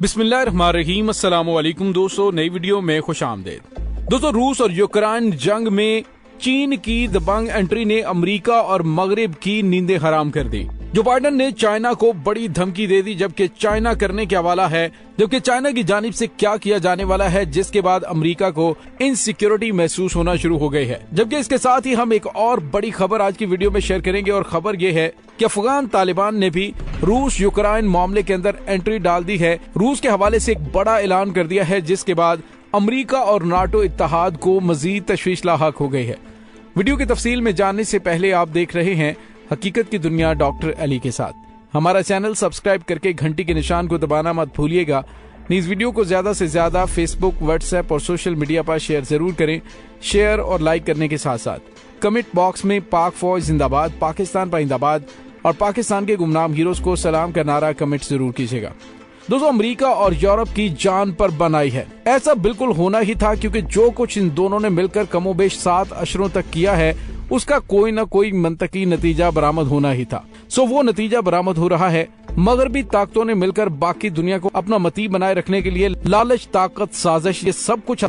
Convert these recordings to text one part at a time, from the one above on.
बिस्मिल्लाहिर्रहमानिर्रहीम। अस्सलाम वालेकुम दोस्तों, नई वीडियो में खुश आमदेद। दोस्तों, रूस और यूक्रेन जंग में चीन की दबंग एंट्री ने अमेरिका और मगरिब की नींदें हराम कर दी। जो बाइडेन ने चाइना को बड़ी धमकी दे दी, जबकि चाइना करने क्या वाला है, जबकि चाइना की जानिब से क्या किया जाने वाला है, जिसके बाद अमेरिका को इनसिक्योरिटी महसूस होना शुरू हो गई है। जबकि इसके साथ ही हम एक और बड़ी खबर आज की वीडियो में शेयर करेंगे, और खबर ये है कि अफगान तालिबान ने भी रूस यूक्रेन मामले के अंदर एंट्री डाल दी है। रूस के हवाले से एक बड़ा ऐलान कर दिया है, जिसके बाद अमेरिका और नाटो इत्तेहाद को मजीद तशवीश लाहक हो गई है। वीडियो की तफसील में जानने से पहले आप देख रहे हैं हकीकत की दुनिया डॉक्टर अली के साथ। हमारा चैनल सब्सक्राइब करके घंटी के निशान को दबाना मत भूलिएगा। इस वीडियो को ज्यादा से ज्यादा फेसबुक, व्हाट्सएप और सोशल मीडिया पर शेयर जरूर करें। शेयर और लाइक करने के साथ साथ कमेंट बॉक्स में पाक फौज जिंदाबाद, पाकिस्तान पाइंदाबाद और पाकिस्तान के गुमनाम हीरोज को सलाम का नारा कमेंट जरूर कीजिएगा। दोस्तों, अमेरिका और यूरोप की जान पर बन आई है। ऐसा बिल्कुल होना ही था, क्योंकि जो कुछ इन दोनों ने मिलकर कमोबेश 7 अशरों तक किया है, उसका कोई न कोई मंतकी नतीजा बरामद होना ही था। वो नतीजा बरामद हो रहा है। मगरबी ताकतों ने मिलकर बाकी दुनिया को अपना मती बनाए रखने के लिए लालच, ताकत, साजिश, ये सब कुछ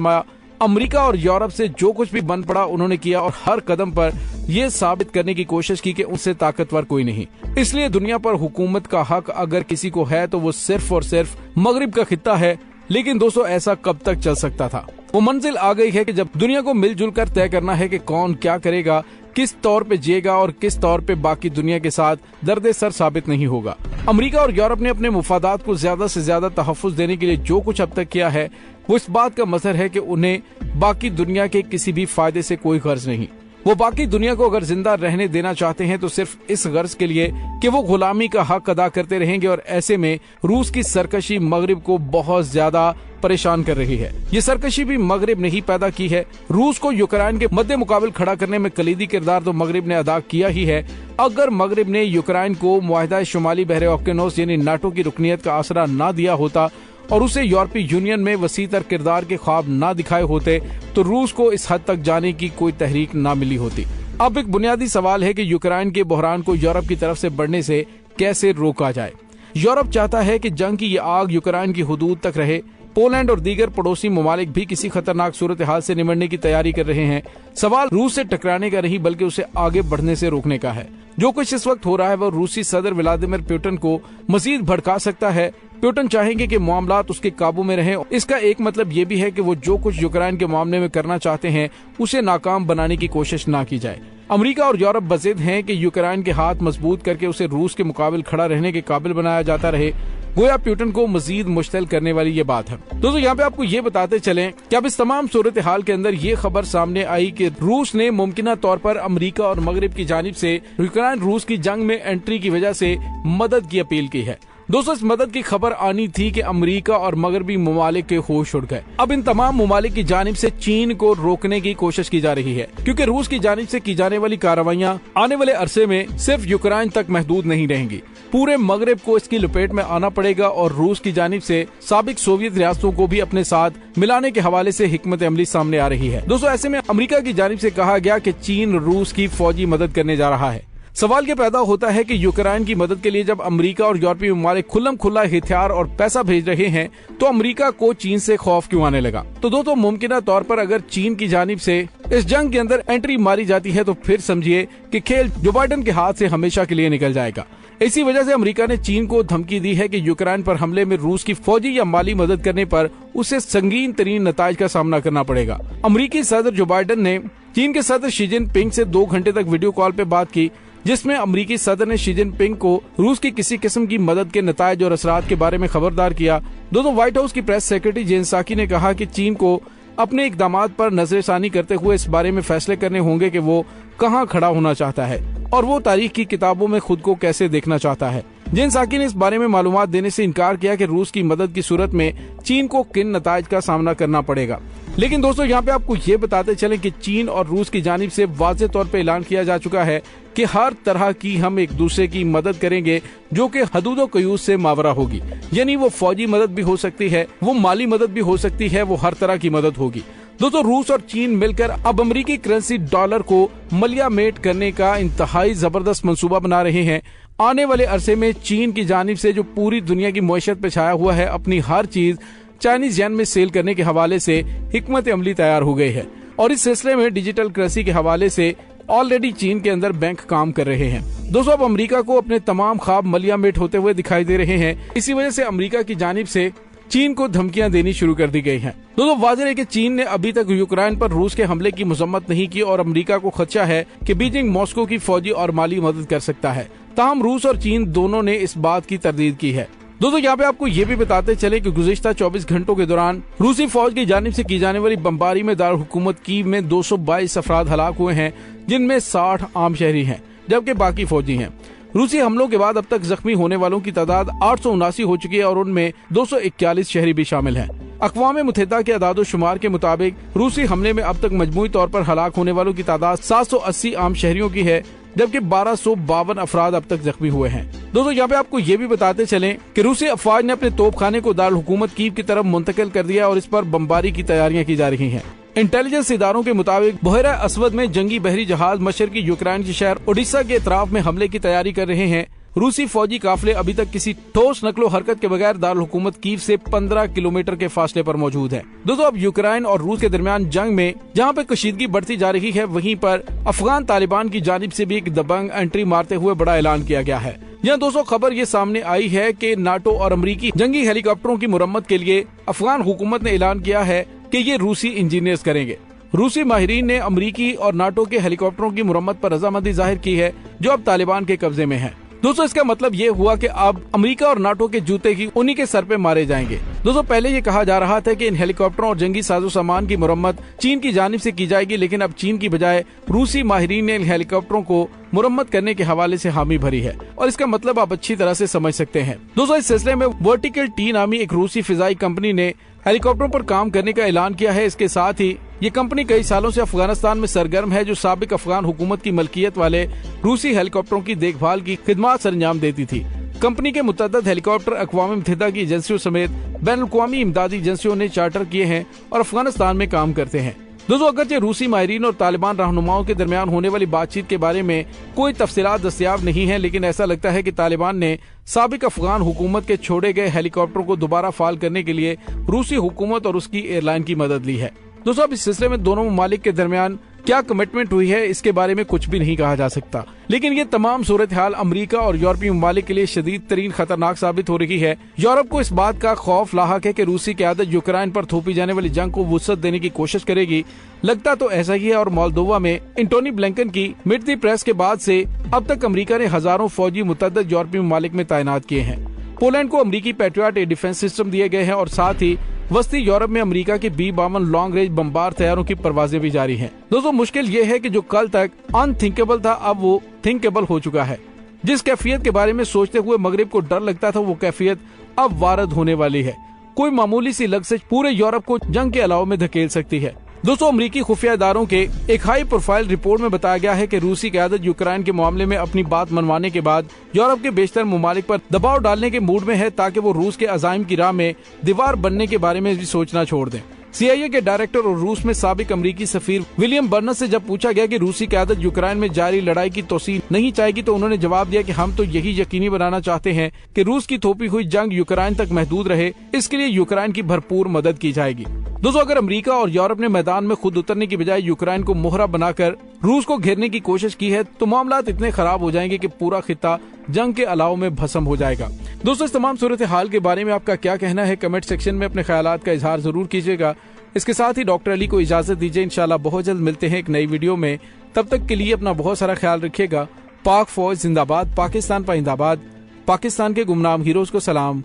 अमेरिका और यूरोप से जो कुछ भी बन पड़ा उन्होंने किया, और हर कदम पर ये साबित करने की कोशिश की कि उनसे ताकतवर कोई नहीं। इसलिए दुनिया पर हुकूमत का हक अगर किसी को है तो वो सिर्फ और सिर्फ मगरिब का खित्ता है। लेकिन दोस्तों, ऐसा कब तक चल सकता था? वो मंजिल आ गई है कि जब दुनिया को मिलजुल कर तय करना है कि कौन क्या करेगा, किस तौर पे जिएगा और किस तौर पे बाकी दुनिया के साथ दर्द सर साबित नहीं होगा। अमेरिका और यूरोप ने अपने मुफादात को ज्यादा से ज्यादा तहफ्फुज देने के लिए जो कुछ अब तक किया है, वो इस बात का मजहर है कि उन्हें बाकी दुनिया के किसी भी फायदे से कोई गर्ज नहीं। वो बाकी दुनिया को अगर जिंदा रहने देना चाहते हैं तो सिर्फ इस गर्ज के लिए कि वो गुलामी का हक अदा करते रहेंगे। और ऐसे में रूस की सरकशी मगरिब को बहुत ज्यादा परेशान कर रही है। ये सरकशी भी मगरिब ने ही पैदा की है। रूस को यूक्रेन के मद्दे मुकाबिल खड़ा करने में कलीदी किरदार तो मगरिब ने अदा किया ही है। अगर मगरिब ने यूक्रेन को मुआहिदा शुमाली बहरे ओकेनोस यानी नाटो की रुकनीत का आसरा न दिया होता और उसे यूरोपीय यूनियन में वसीतर किरदार के ख्वाब न दिखाए होते, तो रूस को इस हद तक जाने की कोई तहरीक न मिली होती। अब एक बुनियादी सवाल है कि यूक्रेन के बहरान को यूरोप की तरफ से बढ़ने से कैसे रोका जाए। यूरोप चाहता है कि जंग की ये आग यूक्रेन की हुदूद तक रहे। पोलैंड और दीगर पड़ोसी ममालिक भी किसी खतरनाक सूरत हाल से निमटने की तैयारी कर रहे हैं। सवाल रूस से टकराने का नहीं, बल्कि उसे आगे बढ़ने से रोकने का है। जो कुछ इस वक्त हो रहा है, वह रूसी सदर व्लादिमीर पुतिन को मजीद भड़का सकता है। पुतिन चाहेंगे कि मामलात उसके काबू में रहें। इसका एक मतलब ये भी है कि वो जो कुछ यूक्रेन के मामले में करना चाहते हैं, उसे नाकाम बनाने की कोशिश ना की जाए। अमेरिका और यूरोप बज़िद हैं कि यूक्रेन के हाथ मजबूत करके उसे रूस के मुकाबले खड़ा रहने के काबिल बनाया जाता रहे। गोया पुतिन को मजीद मुश्तिल करने वाली ये बात है। दोस्तों, यहाँ पे आपको ये बताते चलें कि अब इस तमाम सूरत हाल के अंदर ये खबर सामने आई कि रूस ने मुमकिना तौर पर अमेरिका और मगरिब की जानिब से यूक्रेन रूस की जंग में एंट्री की वजह से मदद की अपील की है। दोस्तों, इस मदद की खबर आनी थी कि अमेरिका और मगरबी ममालिक के होश उड़ गए। अब इन तमाम ममालिक की जानिब से चीन को रोकने की कोशिश की जा रही है, क्योंकि रूस की जानिब से की जाने वाली कार्रवाइयां आने वाले अरसे में सिर्फ यूक्रेन तक महदूद नहीं रहेंगी। पूरे मगरिब को इसकी लपेट में आना पड़ेगा, और रूस की जानिब से साबिक सोवियत रियासतों को भी अपने साथ मिलाने के हवाले से हिकमत अमली सामने आ रही है। दोस्तों, ऐसे में अमेरिका की जानिब से कहा गया कि चीन रूस की फौजी मदद करने जा रहा है। सवाल ये पैदा होता है कि यूक्रेन की मदद के लिए जब अमेरिका और यूरोपीय ममालिक खुल्लम खुल्ला हथियार और पैसा भेज रहे हैं, तो अमेरिका को चीन से खौफ क्यों आने लगा? तो दोस्तों, मुमकिना तौर पर अगर चीन की जानिब से इस जंग के अंदर एंट्री मारी जाती है, तो फिर समझिए कि खेल जो बाइडेन के हाथ से हमेशा के लिए निकल जाएगा। इसी वजह से अमेरिका ने चीन को धमकी दी है कि यूक्रेन पर हमले में रूस की फौजी या माली मदद करने पर उसे संगीन तरीन नताइज का सामना करना पड़ेगा। अमेरिकी सदर जो बाइडेन ने चीन के सदर शी जिनपिंग से 2 घंटे तक वीडियो कॉल पे बात की, जिसमें अमेरिकी सदर ने शी जिनपिंग को रूस की किसी किस्म की मदद के नतायज और असरात के बारे में खबरदार किया। दोस्तों, व्हाइट हाउस की प्रेस सेक्रेटरी जेन साकी ने कहा कि चीन को अपने इकदामात पर नजरसानी करते हुए इस बारे में फैसले करने होंगे कि वो कहां खड़ा होना चाहता है और वो तारीख की किताबों में खुद को कैसे देखना चाहता है। जेन साकी ने इस बारे में मालूमात देने से इनकार किया कि रूस की मदद की सूरत में चीन को किन नताइज का सामना करना पड़ेगा। लेकिन दोस्तों, यहाँ पे आपको ये बताते चलें कि चीन और रूस की जानिब से वाज़ेह तौर पे ऐलान किया जा चुका है कि हर तरह की हम एक दूसरे की मदद करेंगे, जो कि हदूद क़यूद से मावरा होगी। यानी वो फौजी मदद भी हो सकती है, वो माली मदद भी हो सकती है, वो हर तरह की मदद होगी। दोस्तों रूस और चीन मिलकर अब अमेरिकी करेंसी डॉलर को मलियामेट करने का इंतहाई जबरदस्त मंसूबा बना रहे हैं। आने वाले अरसे में चीन की जानिब से जो पूरी दुनिया की मईशत पे छाया हुआ है, अपनी हर चीज चाइनीज येन में सेल करने के हवाले से हिकमत अमली तैयार हो गई है और इस सिलसिले में डिजिटल करेंसी के हवाले से ऑलरेडी चीन के अंदर बैंक काम कर रहे हैं। दोस्तों अब अमेरिका को अपने तमाम ख्वाब मलियामेट होते हुए दिखाई दे रहे हैं। इसी वजह से अमेरिका की जानिब से चीन को धमकियां देनी शुरू कर दी गई हैं। दोस्तों वाज़ेह है कि चीन ने अभी तक यूक्रेन पर रूस के हमले की मजम्मत नहीं की और अमेरिका को खदशा है कि बीजिंग मॉस्को की फौजी और माली मदद कर सकता है। ताहम रूस और चीन दोनों ने इस बात की तरदीद की है। दोस्तों यहाँ पे आपको ये भी बताते चले कि गुज़िश्ता 24 घंटों के दौरान रूसी फौज की जानिब से की जाने वाली बमबारी में दारुल हुकूमत कीव में 222 अफराद हलाक हुए हैं, जिनमें 60 आम शहरी हैं जबकि बाकी फौजी हैं। रूसी हमलों के बाद अब तक जख्मी होने वालों की तादाद 879 हो चुकी है और उनमें 241 शहरी भी शामिल हैं। अक़वाम मुत्तहिदा के अदाद शुमार के मुताबिक रूसी हमले में अब तक मजमूई तौर पर हलाक होने वालों की तादाद 780 आम शहरियों की है, जबकि 1252 अफराद अब तक जख्मी हुए हैं। दोस्तों यहाँ पे आपको ये भी बताते चलें कि रूसी अफवाज ने अपने तोपखाने को दारुल हुकूमत कीव की तरफ मुंतकिल कर दिया और इस पर बमबारी की तैयारियां की जा रही हैं। इंटेलिजेंस इदारों के मुताबिक बहरा असवद में जंगी बहरी जहाज मशरकी यूक्रेन के शहर ओडिशा के इतराफ में हमले की तैयारी कर रहे हैं। रूसी फौजी काफिले अभी तक किसी ठोस नकलो हरकत के बगैर दारुल हुकूमत कीव से 15 किलोमीटर के फासले पर मौजूद है। दोस्तों अब यूक्रेन और रूस के दरमियान जंग में जहां पे कशीदगी बढ़ती जा रही है, वहीं पर अफगान तालिबान की जानिब से भी एक दबंग एंट्री मारते हुए बड़ा ऐलान किया गया है। यहाँ दोस्तों खबर ये सामने आई है कि नाटो और अमरीकी जंगी हेलीकॉप्टरों की मुरम्मत के लिए अफगान हुकूमत ने ऐलान किया है कि ये रूसी इंजीनियर्स करेंगे। रूसी माहिरीन ने अमरीकी और नाटो के हेलीकॉप्टरों की मुरम्मत पर रजामंदी जाहिर की है जो अब तालिबान के कब्जे में है। दोस्तों इसका मतलब ये हुआ कि अब अमेरिका और नाटो के जूते ही उन्हीं के सर पे मारे जाएंगे। दोस्तों पहले ये कहा जा रहा था कि इन हेलीकॉप्टरों और जंगी साजो सामान की मुरम्मत चीन की जानिब से की जाएगी, लेकिन अब चीन की बजाय रूसी माहिरीन ने इन हेलीकॉप्टरों को मुरम्मत करने के हवाले से हामी भरी है और इसका मतलब आप अच्छी तरह से समझ सकते हैं। दोस्तों इस सिलसिले में वर्टिकल टी नामी एक रूसी फिजाई कंपनी ने हेलीकॉप्टरों पर काम करने का ऐलान किया है। इसके साथ ही ये कंपनी कई सालों से अफगानिस्तान में सरगर्म है, जो साबिक अफगान हुकूमत की मलकियत वाले रूसी हेलीकॉप्टरों की देखभाल की खिदमत सरंजाम देती थी। कंपनी के मुतअद्दिद हेलीकॉप्टर अक़वाम मुत्तहिदा की एजेंसियों समेत बैनुल-अक़वामी इमदादी एजेंसियों ने चार्टर किए हैं और अफगानिस्तान में काम करते हैं। दोस्तों अगरचे रूसी माहिरीन और तालिबान रहनुमाओं के दरमियान होने वाली बातचीत के बारे में कोई तफसीलात दस्तयाब नहीं है, लेकिन ऐसा लगता है कि तालिबान ने साबिक अफगान हुकूमत के छोड़े गए हेलीकॉप्टरों को दोबारा फाल करने के लिए रूसी हुकूमत और उसकी एयरलाइन की मदद ली है। दोस्तों अब इस सिलसिले में दोनों ममालिक के दरमियान क्या कमिटमेंट हुई है इसके बारे में कुछ भी नहीं कहा जा सकता, लेकिन ये तमाम सूरत हाल अमरीका और यूरोपीय ममालिक के लिए शदीद तरीन खतरनाक साबित हो रही है। यूरोप को इस बात का खौफ लाहक है कि रूसी क़यादत यूक्रेन पर थोपी जाने वाली जंग को वुसअत देने की कोशिश करेगी। लगता तो ऐसा ही है और मोल्दोवा में एंटोनी ब्लिंकन की मीट द प्रेस के बाद से अब तक अमरीका ने हजारों फौजी मुतअद्दिद यूरोपीय ममालिक में तैनात किए हैं। पोलैंड को अमरीकी पैट्रियट एयर डिफेंस सिस्टम दिए गए हैं और साथ ही वस्ती यूरोप में अमेरिका की B-52 लॉन्ग रेंज बमबार तैयारों की परवाजें भी जारी हैं। दोस्तों मुश्किल ये है कि जो कल तक अनथिंकेबल था अब वो थिंकेबल हो चुका है। जिस कैफियत के बारे में सोचते हुए मगरिब को डर लगता था, वो कैफियत अब वारद होने वाली है। कोई मामूली सी लग़ज़श पूरे यूरोप को जंग के अलाव में धकेल सकती है। दोस्तों अमरीकी खुफिया इदारों के एक हाई प्रोफाइल रिपोर्ट में बताया गया है कि रूसी क़यादत यूक्रेन के मामले में अपनी बात मनवाने के बाद यूरोप के बेशतर ममालिक पर दबाव डालने के मूड में है, ताकि वो रूस के अज़ाइम की राह में दीवार बनने के बारे में भी सोचना छोड़ दें। CIA के डायरेक्टर और रूस में साबिक अमरीकी सफीर विलियम बर्नस से जब पूछा गया कि रूसी क़यादत यूक्रेन में जारी लड़ाई की तोसी नहीं चाहेगी, तो उन्होंने जवाब दिया कि हम तो यही यकीनी बनाना चाहते हैं कि रूस की थोपी हुई जंग यूक्रेन तक महदूद रहे, इसके लिए यूक्रेन की भरपूर मदद की जाएगी। दोस्तों अगर अमेरिका और यूरोप ने मैदान में खुद उतरने की बजाय यूक्रेन को मोहरा बनाकर रूस को घेरने की कोशिश की है, तो मामलात इतने खराब हो जाएंगे कि पूरा खित्ता जंग के अलाव में भस्म हो जाएगा। दोस्तों इस तमाम सूरत हाल के बारे में आपका क्या कहना है, कमेंट सेक्शन में अपने ख्यालात का इजहार जरूर कीजिएगा। इसके साथ ही डॉक्टर अली को इजाजत दीजिए। इंशाल्लाह बहुत जल्द मिलते हैं एक नई वीडियो में। तब तक के लिए अपना बहुत सारा ख्याल रखिएगा। पाक फौज जिंदाबाद, पाकिस्तान पाइंदाबाद, पाकिस्तान के गुमनाम हीरोज को सलाम।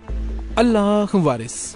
अल्लाह वारिस।